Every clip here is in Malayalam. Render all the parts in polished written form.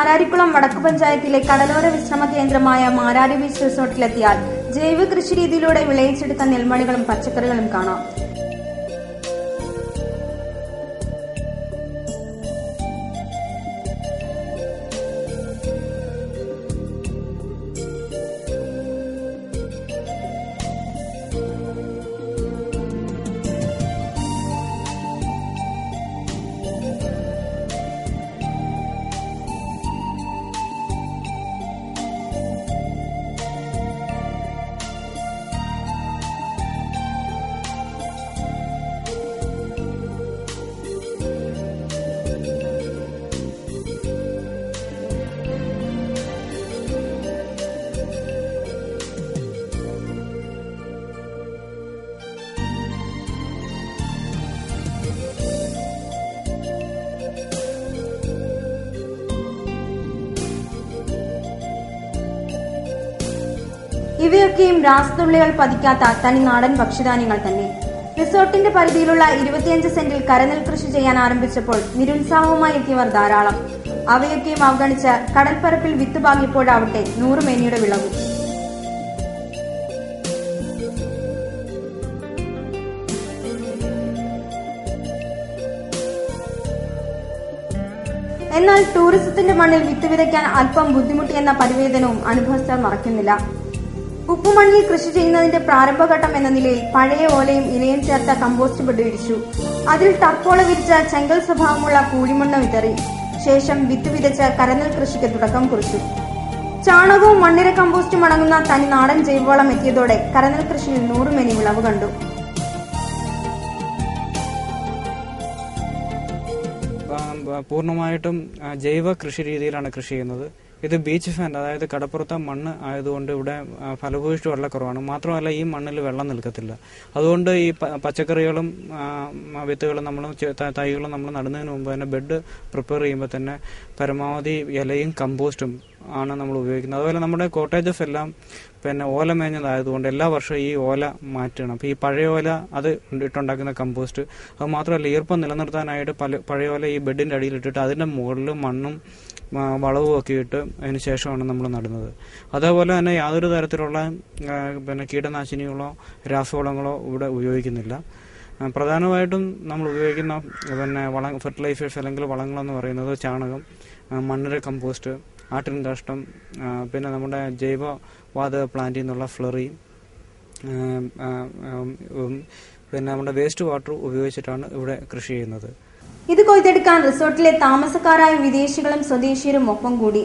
മാരാരിക്കുളം വടക്കു പഞ്ചായത്തിലെ കടലോര വിശ്രമ കേന്ദ്രമായ മാരാരി ബീച്ച് റിസോർട്ടിലെത്തിയാൽ ജൈവ കൃഷി രീതിയിലൂടെ വിളയിച്ചെടുത്ത നെൽമണികളും പച്ചക്കറികളും കാണാം. ഇവയൊക്കെയും രാസത്തുള്ളികൾ പതിക്കാത്ത തനി നാടൻ ഭക്ഷ്യധാന്യങ്ങൾ തന്നെ. റിസോർട്ടിന്റെ പരിധിയിലുള്ള 25 സെന്റിൽ കരനെൽ കൃഷി ചെയ്യാൻ ആരംഭിച്ചപ്പോൾ നിരുത്സാഹവുമായി എത്തിയവർ ധാരാളം. അവയൊക്കെയും അവഗണിച്ച് കടൽപ്പരപ്പിൽ വിത്ത് പാകിയപ്പോഴാവട്ടെ 100 മേനിയുടെ വിളവ്. എന്നാൽ ടൂറിസത്തിന്റെ മണ്ണിൽ വിത്ത് വിതയ്ക്കാൻ അല്പം ബുദ്ധിമുട്ടിയെന്ന പരിവേദനവും അനുഭവസ്ഥർ മറക്കുന്നില്ല. ഉപ്പുമണ്ണിൽ കൃഷി ചെയ്യുന്നതിന്റെ പ്രാരംഭഘട്ടം എന്ന നിലയിൽ പഴയ ഓലയും ഇലയും ചേർത്ത കമ്പോസ്റ്റ് ബെഡ് ഇടിച്ചു. അതിൽ ടർപ്പോള വിരിച്ച ചെങ്കൽ സ്വഭാവമുള്ള കൂടിമണ്ണ് വിതറി. ശേഷം വിത്ത് വിതച്ച് കരനെൽ കൃഷിക്ക് തുടക്കം കുറിച്ചു. ചാണകവും മണ്ണിര കമ്പോസ്റ്റും അടങ്ങുന്ന തനി നാടൻ ജൈവവളം എത്തിയതോടെ കരനെൽ കൃഷിയിൽ 100 മേനി വിളവ് കണ്ടു. പൂർണ്ണമായിട്ടും ജൈവ കൃഷി രീതിയിലാണ് കൃഷി ചെയ്യുന്നത്. ഇത് ബീച്ച് ഫാൻഡ്, അതായത് കടപ്പുറത്തെ മണ്ണ് ആയതുകൊണ്ട് ഇവിടെ ഫലഭൂയിഷ്ടി വളരെ കുറവാണ്. മാത്രമല്ല ഈ മണ്ണിൽ വെള്ളം നിൽക്കത്തില്ല. അതുകൊണ്ട് ഈ പച്ചക്കറികളും വിത്തുകളും തൈകളും നമ്മൾ നടുന്നതിന് മുമ്പ് തന്നെ ബെഡ് പ്രിപ്പയർ ചെയ്യുമ്പോൾ തന്നെ പരമാവധി ഇലയും കമ്പോസ്റ്റും ആണ് നമ്മൾ ഉപയോഗിക്കുന്നത്. അതുപോലെ നമ്മുടെ കോട്ടേജസ് എല്ലാം ഓല മേഞ്ഞതായതുകൊണ്ട് എല്ലാ വർഷവും ഈ ഓല മാറ്റണം. അപ്പോൾ ഈ പഴയ ഓല അത് ഇട്ടുണ്ടാക്കുന്ന കമ്പോസ്റ്റ്, അത് മാത്രമല്ല ഈർപ്പം നിലനിർത്താനായിട്ട് പഴയ ഓല ഈ ബെഡിൻ്റെ അടിയിൽ ഇട്ടിട്ട് അതിൻ്റെ മുകളിൽ മണ്ണും വളവും ഒക്കെ ഇട്ട് അതിന് ശേഷമാണ് നമ്മൾ നടുന്നത്. അതേപോലെ തന്നെ യാതൊരു തരത്തിലുള്ള കീടനാശിനികളോ രാസവളങ്ങളോ ഇവിടെ ഉപയോഗിക്കുന്നില്ല. പ്രധാനമായിട്ടും നമ്മൾ ഉപയോഗിക്കുന്ന ഫെർട്ടിലൈസേഴ്സ് അല്ലെങ്കിൽ വളങ്ങളെന്ന് പറയുന്നത് ചാണകം, മണ്ണിര കമ്പോസ്റ്റ്, ആട്ടിൻ കാഷ്ടം, പിന്നെ നമ്മുടെ ജൈവവാതക പ്ലാന്റിൽ നിന്നുള്ള ഫ്ലറി, പിന്നെ നമ്മുടെ വേസ്റ്റ് വാട്ടർ ഉപയോഗിച്ചിട്ടാണ് ഇവിടെ കൃഷി ചെയ്യുന്നത്. ഇത് കൊയ്തെടുക്കാൻ റിസോർട്ടിലെ താമസക്കാരായ വിദേശികളും സ്വദേശീയരും ഒപ്പം കൂടി.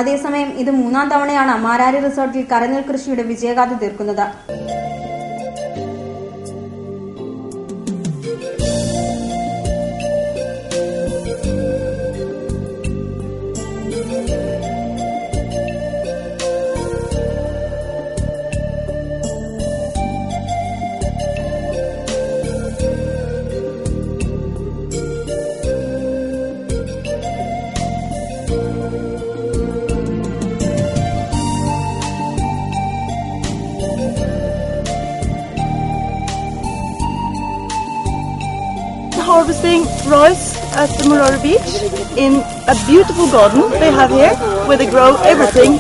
അതേസമയം ഇത് 3-ാം തവണയാണ് മാരാരി റിസോർട്ടിൽ കരനെൽ കൃഷിയുടെ വിജയഗാഥ തീർക്കുന്നത്. Harvesting rice at the Marari Beach in a beautiful garden they have here, where they grow everything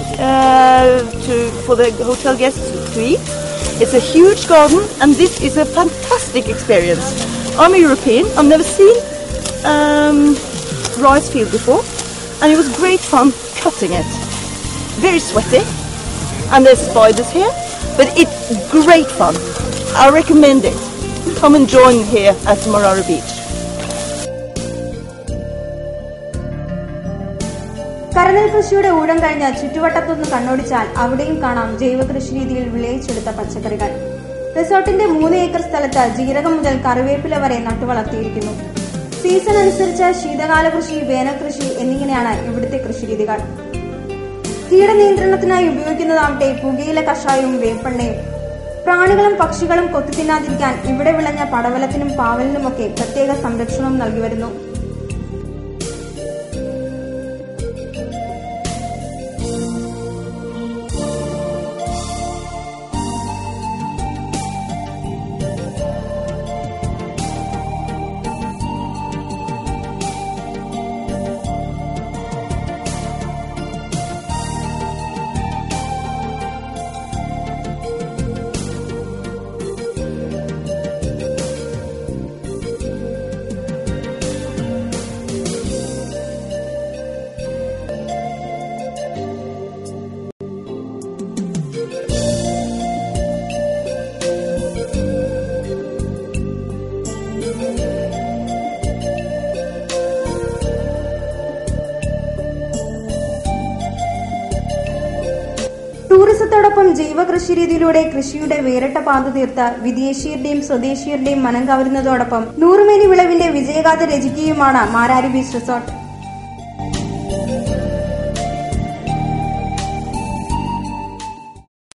for the hotel guests to eat. It's a huge garden, and this is a fantastic experience. I'm a European. I've never seen rice field before, and it was great fun cutting it. Very sweaty, and there's spiders here, but it's great fun. I recommend it. Come and join here at Marari Beach. കരനെൽ കൃഷിയുടെ ഊഴം കഴിഞ്ഞ് ചുറ്റുവട്ടത്തൊന്ന് കണ്ണോടിച്ചാൽ അവിടെയും കാണാം ജൈവ കൃഷി രീതിയിൽ വിളയിച്ചെടുത്ത പച്ചക്കറികൾ. റിസോർട്ടിന്റെ 3 ഏക്കർ സ്ഥലത്ത് ജീരകം മുതൽ കറിവേപ്പില വരെ നട്ടുവളർത്തിയിരിക്കുന്നു. സീസൺ അനുസരിച്ച് ശീതകാല കൃഷി, വേനൽ കൃഷി എന്നിങ്ങനെയാണ് ഇവിടുത്തെ കൃഷിരീതികൾ. കീടനിയന്ത്രണത്തിനായി ഉപയോഗിക്കുന്നതാവട്ടെ പുകയില കഷായവും വേപ്പെണ്ണയും. പ്രാണികളും പക്ഷികളും കൊത്തി തിന്നാതിരിക്കാൻ ഇവിടെ വിളഞ്ഞ പടവലത്തിനും പാവലിനുമൊക്കെ പ്രത്യേക സംരക്ഷണവും നൽകി വരുന്നു. വികസനത്തോടൊപ്പം ജൈവ കൃഷി രീതിയിലൂടെ കൃഷിയുടെ വേറിട്ട പാത തീർത്ത വിദേശീയരുടെയും സ്വദേശീയരുടെയും മനം കവരുന്നതോടൊപ്പം നൂറുമേനി വിളവിന്റെ വിജയഗാഥ രചിക്കുകയുമാണ് മാരാരി ബീച്ച് റിസോർട്ട്.